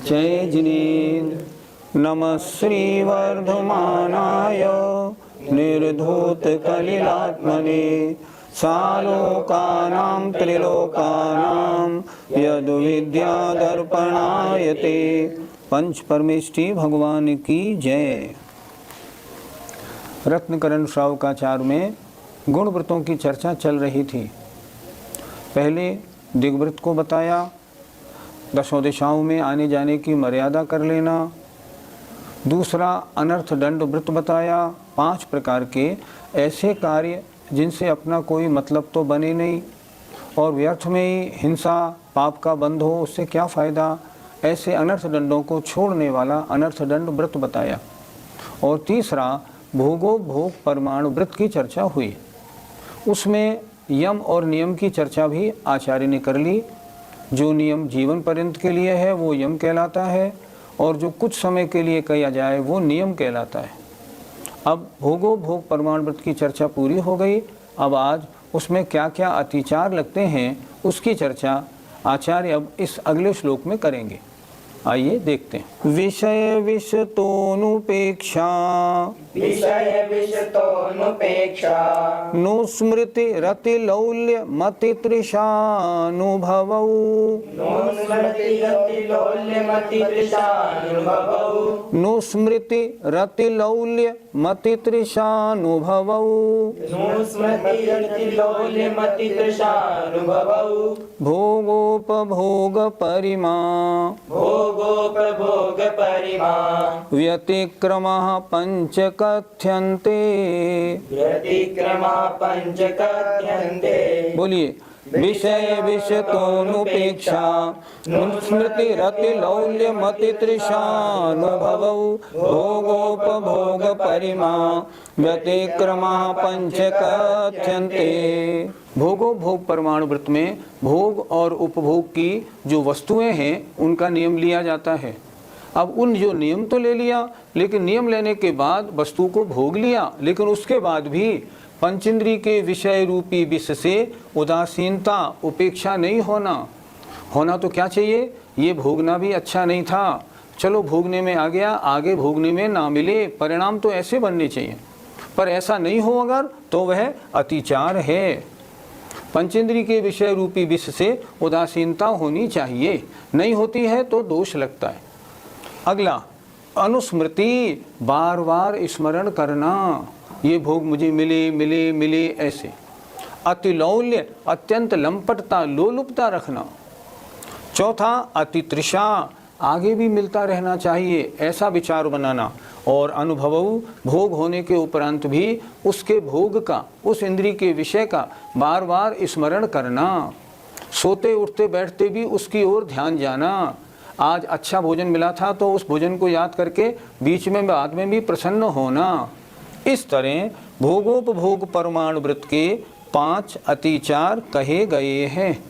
जय जिनेन्द्र। नमः श्री वर्धमानाय निर्धूत कलिलात्मने सालोकानां त्रिलोकानां यद्विद्यादर्पणाय ते। पंच परमेष्ठी भगवान की जय। रत्नकरण श्रावकाचार्य में गुण व्रतों की चर्चा चल रही थी। पहले दिग्व्रत को बताया, दशों दिशाओं में आने जाने की मर्यादा कर लेना। दूसरा अनर्थ दंड व्रत बताया, 5 प्रकार के ऐसे कार्य जिनसे अपना कोई मतलब तो बने नहीं और व्यर्थ में ही हिंसा पाप का बंध हो, उससे क्या फ़ायदा, ऐसे अनर्थ दंडों को छोड़ने वाला अनर्थ दंड व्रत बताया। और तीसरा भोगो भोग परमाणु व्रत की चर्चा हुई। उसमें यम और नियम की चर्चा भी आचार्य ने कर ली। जो नियम जीवन पर्यंत के लिए है वो यम कहलाता है और जो कुछ समय के लिए किया जाए वो नियम कहलाता है। अब भोगो भोग परमाणु व्रत की चर्चा पूरी हो गई। अब आज उसमें क्या क्या अतिचार लगते हैं उसकी चर्चा आचार्य अब इस अगले श्लोक में करेंगे। आइए देखते हैं। विषय विषतोनुपेक्षा नुस्मृति रति लौल्य मति तृषानुभवौ नुस्मृति रति लौल्य मति तृषानुभवौ भोगोपभोग परिमा व्यतिक्रमः पंच कथ्यन्ते। बोलिए। विषय विषतोनुपेक्षा स्मृति रति लौल्य मति तृषानुभवौ भोगोपभोग परिमा व्यतिक्रमः पंच कथ्यन्ते। भोगो भोग परमाणु व्रत में भोग और उपभोग की जो वस्तुएं हैं उनका नियम लिया जाता है। अब उन जो नियम तो ले लिया, लेकिन नियम लेने के बाद वस्तु को भोग लिया, लेकिन उसके बाद भी पंचेंद्रिय के विषय रूपी विष से उदासीनता उपेक्षा नहीं होना तो क्या चाहिए, ये भोगना भी अच्छा नहीं था, चलो भोगने में आ गया, आगे भोगने में ना मिले, परिणाम तो ऐसे बनने चाहिए। पर ऐसा नहीं हो अगर तो वह अतिचार है। पंचेंद्रिय के विषय रूपी विष से उदासीनता होनी चाहिए, नहीं होती है तो दोष लगता है। अगला अनुस्मृति, बार बार स्मरण करना, ये भोग मुझे मिले मिले मिले ऐसे। अतिलौल्य, अत्यंत लंपटता लोलुपता रखना। चौथा अति तृषा, आगे भी मिलता रहना चाहिए ऐसा विचार बनाना। और अनुभव, भोग होने के उपरांत भी उसके भोग का, उस इंद्रिय के विषय का बार बार स्मरण करना। सोते उठते बैठते भी उसकी ओर ध्यान जाना। आज अच्छा भोजन मिला था तो उस भोजन को याद करके बीच में बाद में भी प्रसन्न होना। इस तरह भोगोपभोग परमाणु व्रत के 5 अतिचार कहे गए हैं।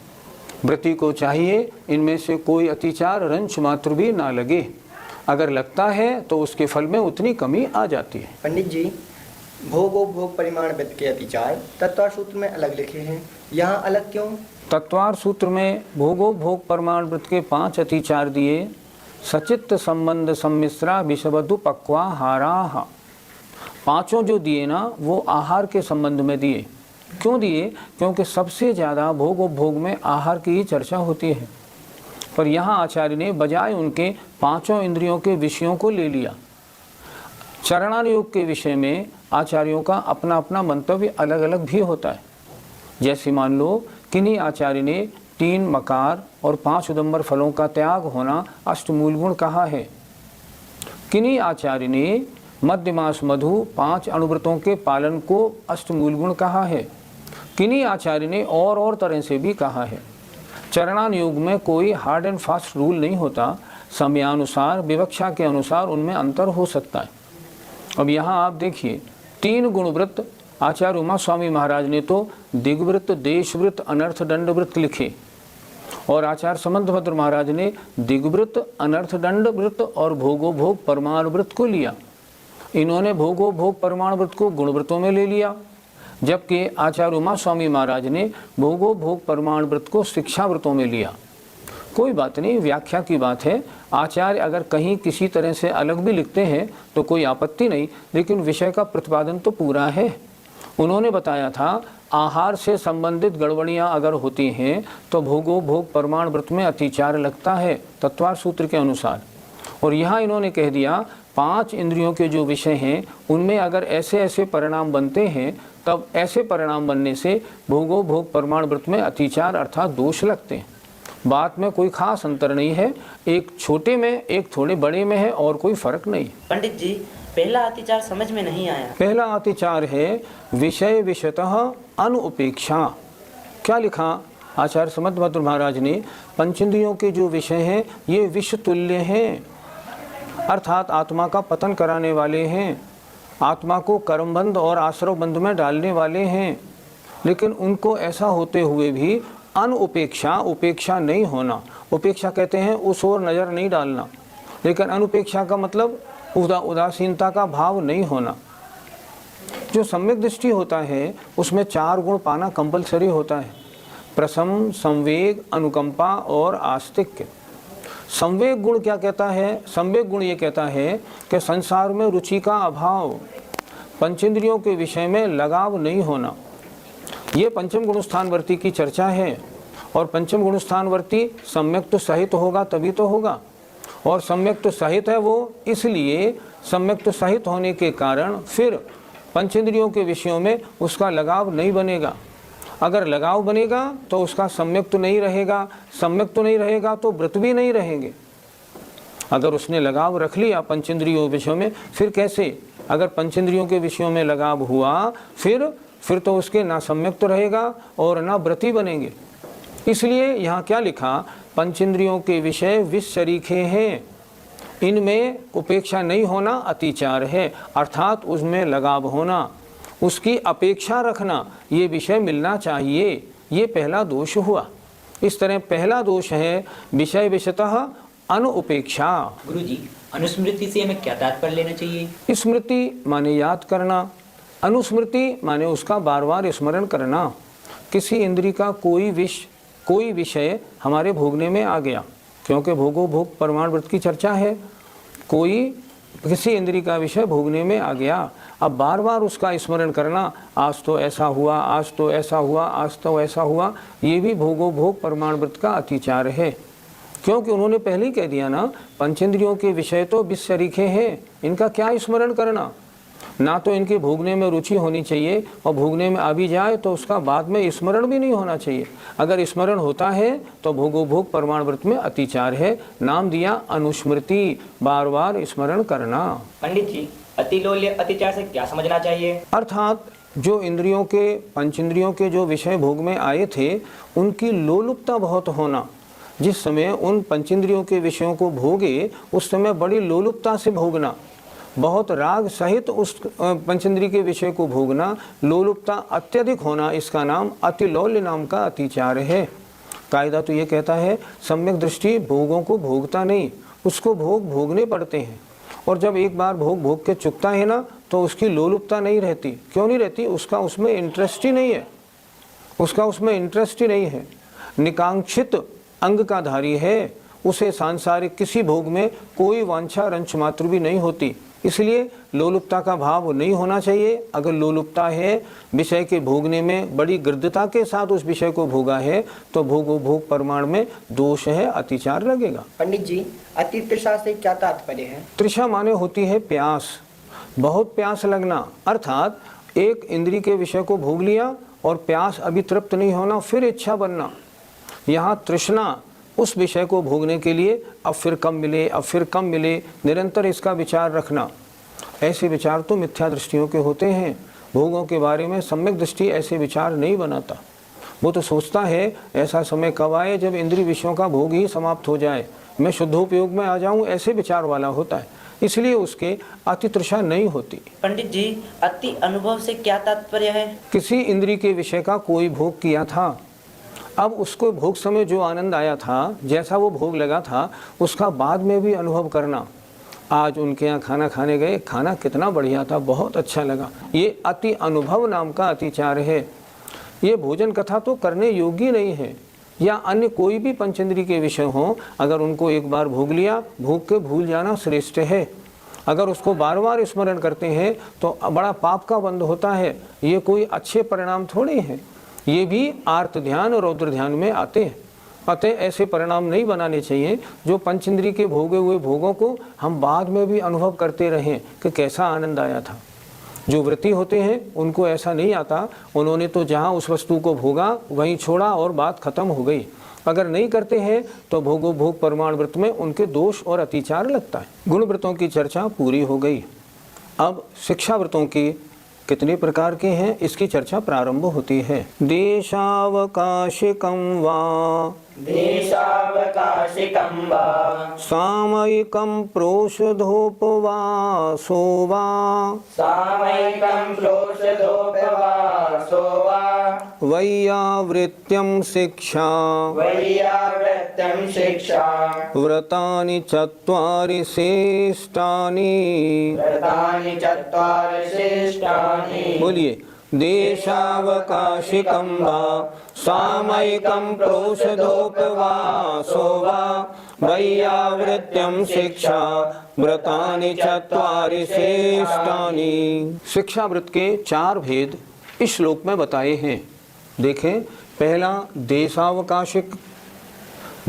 व्रती को चाहिए इनमें से कोई अतिचार रंच मात्र भी ना लगे। अगर लगता है तो उसके फल में उतनी कमी आ जाती है। पंडित जी, भोगोपभोग परिमाण व्रत के अतिचार तत्वार सूत्र में अलग लिखे हैं, यहाँ अलग क्यों? तत्वार सूत्र में भोगोपभोग परमाणु व्रत के 5 अतिचार दिए। सचित्त संबंध सम्मिश्रा विषवधु पक्वा हाराह। 5 जो दिए ना वो आहार के संबंध में दिए। क्यों दिए? क्योंकि सबसे ज़्यादा भोगोपभोग में आहार की ही चर्चा होती है। पर यहाँ आचार्य ने बजाय उनके 5 इंद्रियों के विषयों को ले लिया। चरणानुयोग के विषय में आचार्यों का अपना अपना मंतव्य अलग अलग भी होता है। जैसे मान लो किन्हीं आचार्य ने 3 मकार और 5 उदंबर फलों का त्याग होना अष्टमूल गुण कहा है। किन्हीं आचार्य ने मध्यमास मधु 5 अणुव्रतों के पालन को अष्टमूल गुण कहा है। किन्हीं आचार्य ने और तरह से भी कहा है। चरणानुयोग में कोई हार्ड एंड फास्ट रूल नहीं होता, समयानुसार विवक्षा के अनुसार उनमें अंतर हो सकता है। अब यहाँ आप देखिए 3 गुणव्रत आचार्य उमा स्वामी महाराज ने तो दिग्व्रत, देशव्रत, अनर्थ दंड व्रत लिखे और आचार्य समंतभद्र महाराज ने दिग्व्रत, अनर्थ दंड व्रत और भोगोपभोग परमाणु व्रत को लिया। इन्होंने भोगोपभोग परमाणु व्रत को गुणव्रतों में ले लिया, जबकि आचार्य उमा स्वामी महाराज ने भोगोपभोग परमाणु व्रत को शिक्षा व्रतों में लिया। कोई बात नहीं, व्याख्या की बात है। आचार्य अगर कहीं किसी तरह से अलग भी लिखते हैं तो कोई आपत्ति नहीं, लेकिन विषय का प्रतिपादन तो पूरा है। उन्होंने बताया था आहार से संबंधित गड़बड़ियाँ अगर होती हैं तो भोगो भोग प्रमाण व्रत में अतिचार लगता है तत्वार सूत्र के अनुसार। और यहाँ इन्होंने कह दिया 5 इंद्रियों के जो विषय हैं उनमें अगर ऐसे ऐसे परिणाम बनते हैं तब ऐसे परिणाम बनने से भोगो भोग प्रमाण व्रत में अतिचार अर्थात दोष लगते हैं। बात में कोई खास अंतर नहीं है, एक छोटे में एक थोड़े बड़े में है और कोई फर्क नहीं। पंडित जी, पहला अतिचार समझ में नहीं आया। पहला अतिचार है विषय विषयतः अनुपेक्षा। क्या लिखा आचार्य समर्थभद्र महाराज ने? पंचेंद्रियों के जो विषय हैं ये विष तुल्य हैं, अर्थात आत्मा का पतन कराने वाले हैं, आत्मा को कर्मबंध और आश्रव बंध में डालने वाले हैं। लेकिन उनको ऐसा होते हुए भी अनुपेक्षा, उपेक्षा नहीं होना। उपेक्षा कहते हैं उस ओर नज़र नहीं डालना, लेकिन अनुपेक्षा का मतलब उदासीनता का भाव नहीं होना। जो सम्यक दृष्टि होता है उसमें 4 गुण पाना कंपलसरी होता है, प्रशम, संवेग, अनुकंपा और आस्तिक्य। संवेग गुण क्या कहता है? संवेग गुण ये कहता है कि संसार में रुचि का अभाव, पंचेंद्रियों के विषय में लगाव नहीं होना। ये पंचम गुणस्थानवर्ती की चर्चा है, और पंचम गुणस्थानवर्ती सम्यक तो सहित होगा तभी तो होगा। और सम्यक तो सहित है वो इसलिए, सम्यक तो सहित होने के कारण फिर पंचेंद्रियों के विषयों में उसका लगाव नहीं बनेगा। अगर लगाव बनेगा तो उसका सम्यक तो नहीं रहेगा, सम्यक तो नहीं रहेगा तो व्रत भी नहीं रहेंगे। अगर उसने लगाव रख लिया पंचेंद्रियों विषयों में, फिर कैसे? अगर पंचेंद्रियों के विषयों में लगाव हुआ फिर तो उसके ना सम्यक तो रहेगा और ना व्रती बनेंगे। इसलिए यहाँ क्या लिखा? पंचेंद्रियों के विषय विष शरीखे हैं, इनमें उपेक्षा नहीं होना अतिचार है, अर्थात उसमें लगाव होना, उसकी अपेक्षा रखना, ये विषय मिलना चाहिए। ये पहला दोष हुआ। इस तरह पहला दोष है विषय विषयतः अनुपेक्षा। गुरुजी, अनुस्मृति से हमें क्या तात्पर्य लेना चाहिए? स्मृति माने याद करना, अनुस्मृति माने उसका बार बार स्मरण करना। किसी इंद्री का कोई विषय हमारे भोगने में आ गया, क्योंकि भोगो भोग प्रमाण व्रत की चर्चा है, किसी इंद्री का विषय भोगने में आ गया, अब बार बार उसका स्मरण करना, आज तो ऐसा हुआ, आज तो ऐसा हुआ, आज तो ऐसा हुआ, ये भी भोगो भोग प्रमाण व्रत का अतिचार है। क्योंकि उन्होंने पहले ही कह दिया ना, पंचेंद्रियों के विषय तो विष शरीखे हैं, इनका क्या स्मरण करना? ना तो इनके भोगने में रुचि होनी चाहिए, और भोगने में आ भी जाए तो उसका बाद में स्मरण भी नहीं होना चाहिए। अगर स्मरण होता है तो भोगो भोग प्रमाण व्रत में अतिचार है। नाम दिया अनुस्मृति, बार बार स्मरण करना। पंडित जी, अतिलोल्य अतिचार से क्या समझना चाहिए? अर्थात जो इंद्रियों के, पंचेंद्रियों के जो विषय भोग में आए थे उनकी लोलुपता बहुत होना। जिस समय उन पंचेंद्रियों के विषयों को भोगे उस समय बड़ी लोलुपता से भोगना, बहुत राग सहित उस पंचेंद्रिय के विषय को भोगना, लोलुपता अत्यधिक होना, इसका नाम अतिलौल्य नाम का अतिचार है। कायदा तो ये कहता है सम्यक दृष्टि भोगों को भोगता नहीं, उसको भोगने पड़ते हैं। और जब एक बार भोग के चुकता है ना तो उसकी लोलुपता नहीं रहती। क्यों नहीं रहती? उसका उसमें इंटरेस्ट ही नहीं है, उसका उसमें इंटरेस्ट ही नहीं है। निकांक्षित अंग का धारी है, उसे सांसारिक किसी भोग में कोई वांछा रंच मात्र भी नहीं होती, इसलिए लोलुपता का भाव नहीं होना चाहिए। अगर लोलुपता है, विषय के भोगने में बड़ी गृद्धता के साथ उस विषय को भोगा है तो भोगो भोग प्रमाण में दोष है, अतिचार लगेगा। पंडित जी, अति तृषा से क्या तात्पर्य है? तृषा माने होती है प्यास, बहुत प्यास लगना, अर्थात एक इंद्री के विषय को भोग लिया और प्यास अभी तृप्त नहीं होना, फिर इच्छा बनना। यहाँ तृष्णा, उस विषय को भोगने के लिए अब फिर कम मिले, अब फिर कम मिले, निरंतर इसका विचार रखना। ऐसे विचार तो मिथ्या दृष्टियों के होते हैं। भोगों के बारे में सम्यक दृष्टि ऐसे विचार नहीं बनाता। वो तो सोचता है ऐसा समय कब आए जब इंद्रिय विषयों का भोग ही समाप्त हो जाए, मैं शुद्धोपयोग में आ जाऊं, ऐसे विचार वाला होता है। इसलिए उसके अति तृषा नहीं होती। पंडित जी, अति अनुभव से क्या तात्पर्य है? किसी इंद्रिय के विषय का कोई भोग किया था, अब उसको भोग समय जो आनंद आया था, जैसा वो भोग लगा था, उसका बाद में भी अनुभव करना। आज उनके यहाँ खाना खाने गए, खाना कितना बढ़िया था, बहुत अच्छा लगा, ये अति अनुभव नाम का अतिचार है। ये भोजन कथा तो करने योग्य नहीं है, या अन्य कोई भी पंचेंद्रिय के विषय हों, अगर उनको एक बार भोग लिया, भोग के भूल जाना श्रेष्ठ है। अगर उसको बार बार स्मरण करते हैं तो बड़ा पाप का बंध होता है। ये कोई अच्छे परिणाम थोड़े हैं, ये भी आर्त ध्यान और रौद्र ध्यान में आते हैं। अतः ऐसे परिणाम नहीं बनाने चाहिए जो पंचेंद्रिय के भोगे हुए भोगों को हम बाद में भी अनुभव करते रहें कि कैसा आनंद आया था। जो व्रती होते हैं उनको ऐसा नहीं आता, उन्होंने तो जहाँ उस वस्तु को भोगा वहीं छोड़ा और बात खत्म हो गई। अगर नहीं करते हैं तो भोगो भोग परमाण व्रत में उनके दोष और अतिचार लगता है। गुण व्रतों की चर्चा पूरी हो गई। अब शिक्षा व्रतों के कितने प्रकार के हैं इसकी चर्चा प्रारंभ होती है। देशावकाशिकं वा सामयिकं प्रोषधोपवासो वा वैयावृत्यं शिक्षा व्रतानि चत्वारि श्रेष्ठानि। बोलिए, देशावकाशिकं वा सामयिकं प्रोषधोपवासो वा वैयावृत्यं शिक्षा व्रतानि चत्वारि श्रेष्ठानि। शिक्षा व्रत के 4 भेद इस श्लोक में बताए हैं। देखें, पहला देशावकाशिक,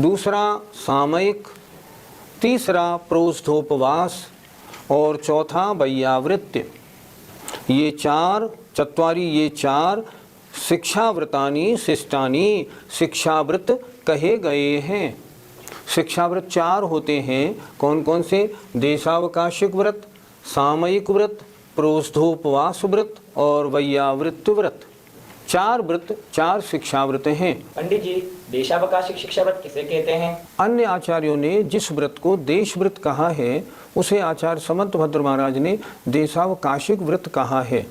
दूसरा सामयिक, तीसरा प्रोषधोपवास और चौथा वैयावृत्य। ये 4 चत्वारि, ये 4 शिक्षाव्रतानि शिष्टानि, शिक्षाव्रत कहे गए हैं। शिक्षाव्रत 4 होते हैं। कौन कौन से? देशावकाशिक व्रत, सामयिक व्रत, प्रोषधोपवास व्रत और वैयावृत्य व्रत। 4 व्रत, 4 शिक्षाव्रत हैं। पंडित जी, देशावकाशिक शिक्षा व्रत किसे कहते हैं? अन्य आचार्यों ने जिस व्रत को देश व्रत कहा है उसे आचार्य समंत भद्र महाराज ने देशावकाशिक व्रत कहा है।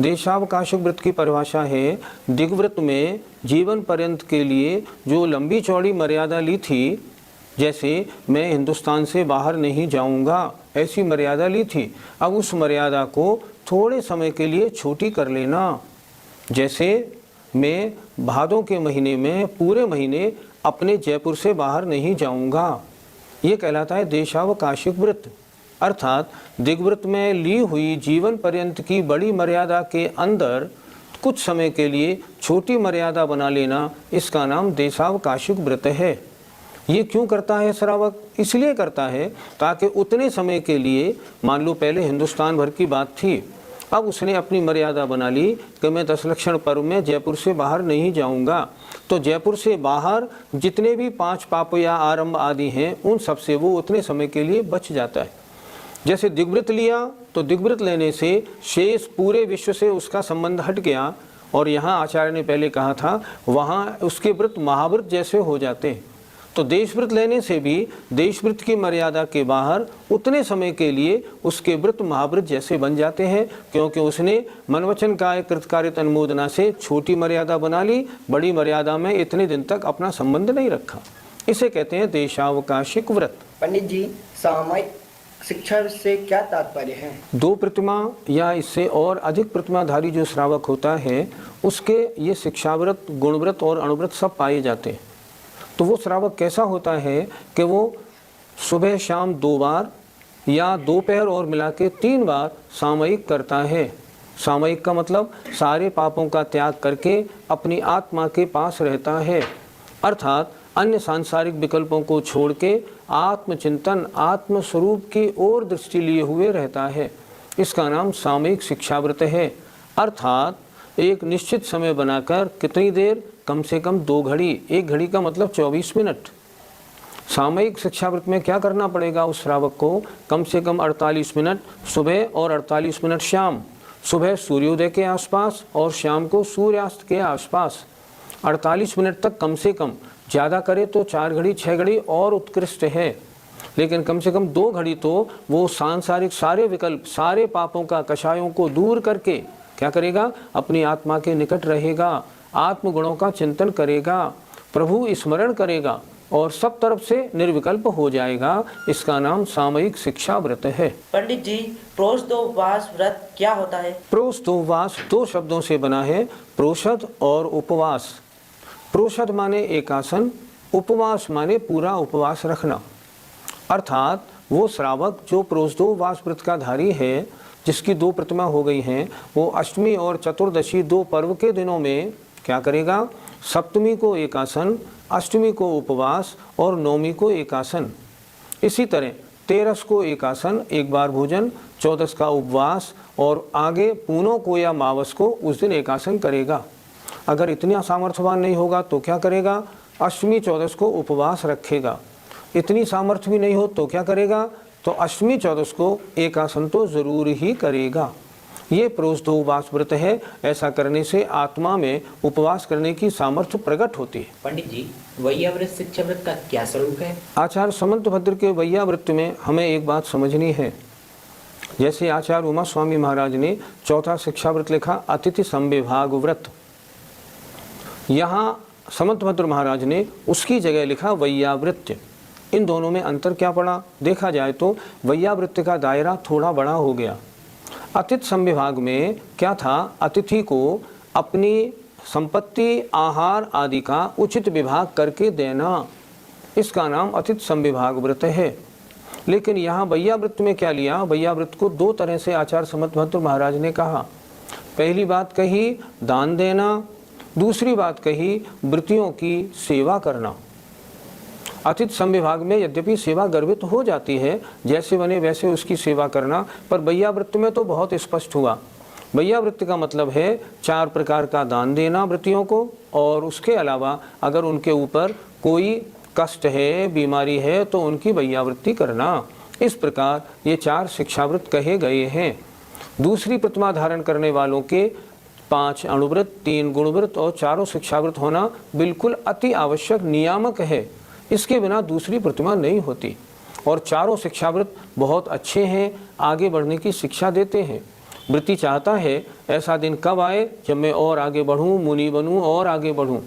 देशावकाशिक व्रत की परिभाषा है, दिग्व्रत में जीवन पर्यंत के लिए जो लंबी चौड़ी मर्यादा ली थी, जैसे मैं हिंदुस्तान से बाहर नहीं जाऊंगा, ऐसी मर्यादा ली थी। अब उस मर्यादा को थोड़े समय के लिए छोटी कर लेना। जैसे मैं भादों के महीने में पूरे महीने अपने जयपुर से बाहर नहीं जाऊंगा, ये कहलाता है देशावकाशिक व्रत। अर्थात दिग्व्रत में ली हुई जीवन पर्यंत की बड़ी मर्यादा के अंदर कुछ समय के लिए छोटी मर्यादा बना लेना, इसका नाम देशावकाशिक व्रत है। ये क्यों करता है श्रावक? इसलिए करता है ताकि उतने समय के लिए, मान लो पहले हिंदुस्तान भर की बात थी, अब उसने अपनी मर्यादा बना ली कि मैं 10 लक्षण पर्व में जयपुर से बाहर नहीं जाऊंगा, तो जयपुर से बाहर जितने भी 5 पाप या आरंभ आदि हैं उन सब से वो उतने समय के लिए बच जाता है। जैसे दिग्व्रत लिया तो दिग्व्रत लेने से शेष पूरे विश्व से उसका संबंध हट गया, और यहाँ आचार्य ने पहले कहा था वहाँ उसके व्रत महाव्रत जैसे हो जाते हैं। तो देशव्रत लेने से भी देशव्रत की मर्यादा के बाहर उतने समय के लिए उसके व्रत महाव्रत जैसे बन जाते हैं, क्योंकि उसने मनवचन काय कृतकार्यत अनुमोदना से छोटी मर्यादा बना ली, बड़ी मर्यादा में इतने दिन तक अपना संबंध नहीं रखा। इसे कहते हैं देशावकाशिक व्रत। पंडित जी, सामयिक शिक्षा से क्या तात्पर्य है? 2 प्रतिमा या इससे और अधिक प्रतिमाधारी जो श्रावक होता है उसके ये शिक्षाव्रत, गुणव्रत और अणुव्रत सब पाए जाते हैं। तो वो श्रावक कैसा होता है कि वो सुबह शाम 2 बार या दोपहर और मिला के 3 बार सामयिक करता है। सामयिक का मतलब सारे पापों का त्याग करके अपनी आत्मा के पास रहता है, अर्थात अन्य सांसारिक विकल्पों को छोड़ के आत्मचिंतन, आत्मस्वरूप की ओर दृष्टि लिए हुए रहता है। इसका नाम सामयिक शिक्षाव्रत है। अर्थात एक निश्चित समय बनाकर कितनी देर? कम से कम 2 घड़ी। 1 घड़ी का मतलब 24 मिनट। सामयिक शिक्षाव्रत में क्या करना पड़ेगा उस श्रावक को? कम से कम 48 मिनट सुबह और 48 मिनट शाम। सुबह सूर्योदय के आसपास और शाम को सूर्यास्त के आसपास 48 मिनट तक कम से कम। ज़्यादा करे तो 4 घड़ी 6 घड़ी और उत्कृष्ट है, लेकिन कम से कम 2 घड़ी तो वो सांसारिक सारे विकल्प, सारे पापों का, कषायों को दूर करके क्या करेगा? अपनी आत्मा के निकट रहेगा, आत्मगुणों का चिंतन करेगा, प्रभु स्मरण करेगा और सब तरफ से निर्विकल्प हो जाएगा। इसका नाम सामयिक शिक्षा व्रत है। पंडित जी, प्रोषधोपवास व्रत क्या होता है? प्रोषधोपवास 2 शब्दों से बना है, प्रोषध और उपवास। प्रोषद माने एकासन, उपवास माने पूरा उपवास रखना। अर्थात वो श्रावक जो प्रोषदोपवास व्रत का धारी है, जिसकी 2 प्रतिमा हो गई हैं, वो अष्टमी और चतुर्दशी 2 पर्व के दिनों में क्या करेगा? सप्तमी को एकासन, अष्टमी को उपवास और नवमी को एकासन। इसी तरह 13 को एकासन, एक बार भोजन, 14 का उपवास और आगे पूनों को या मावस को उस दिन एकासन करेगा। अगर इतना सामर्थ्यवान नहीं होगा तो क्या करेगा? अष्टमी 14 को उपवास रखेगा। इतनी सामर्थ्य भी नहीं हो तो क्या करेगा? तो अष्टमी 14 को एकासन तो जरूर ही करेगा। ये प्रोषदोपवास व्रत है। ऐसा करने से आत्मा में उपवास करने की सामर्थ्य प्रकट होती है। पंडित जी, वैयाव्रत शिक्षा व्रत का क्या स्वरूप है? आचार्य समंतभद्र के वैयाव्रत में हमें एक बात समझनी है। जैसे आचार्य उमा स्वामी महाराज ने 4था शिक्षा व्रत लिखा, अतिथि संविभाग व्रत। यहाँ समंतभद्र महाराज ने उसकी जगह लिखा वैयावृत्य। इन दोनों में अंतर क्या पड़ा? देखा जाए तो वैयावृत्य का दायरा थोड़ा बड़ा हो गया। अतिथि संविभाग में क्या था? अतिथि को अपनी संपत्ति, आहार आदि का उचित विभाग करके देना, इसका नाम अतिथि संविभाग व्रत है। लेकिन यहाँ वैयावृत्त में क्या लिया? वैयावृत्त को 2 तरह से आचार्य समंतभद्र महाराज ने कहा। पहली बात कही दान देना, दूसरी बात कही वृत्तियों की सेवा करना। अतिथि संविभाग में यद्यपि सेवा गर्भित हो जाती है, जैसे बने वैसे उसकी सेवा करना, पर वैयावृत्त में तो बहुत स्पष्ट हुआ। वैयावृत्त का मतलब है 4 प्रकार का दान देना वृत्तियों को, और उसके अलावा अगर उनके ऊपर कोई कष्ट है, बीमारी है, तो उनकी वैयावृत्ति करना। इस प्रकार ये 4 शिक्षाव्रत कहे गए हैं। दूसरी प्रतिमा धारण करने वालों के 5 अणुव्रत, 3 गुणव्रत और 4 शिक्षाव्रत होना बिल्कुल अति आवश्यक नियामक है। इसके बिना दूसरी प्रतिमा नहीं होती। और 4 शिक्षाव्रत बहुत अच्छे हैं, आगे बढ़ने की शिक्षा देते हैं। वृत्ति चाहता है ऐसा दिन कब आए जब मैं और आगे बढ़ूं, मुनि बनूं और आगे बढ़ूं।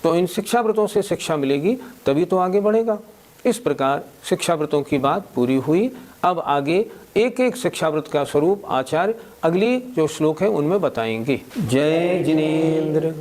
तो इन शिक्षाव्रतों से शिक्षा मिलेगी तभी तो आगे बढ़ेगा। इस प्रकार शिक्षाव्रतों की बात पूरी हुई। अब आगे एक एक शिक्षाव्रत का स्वरूप आचार्य अगली जो श्लोक है उनमें बताएंगे। जय जिनेन्द्र।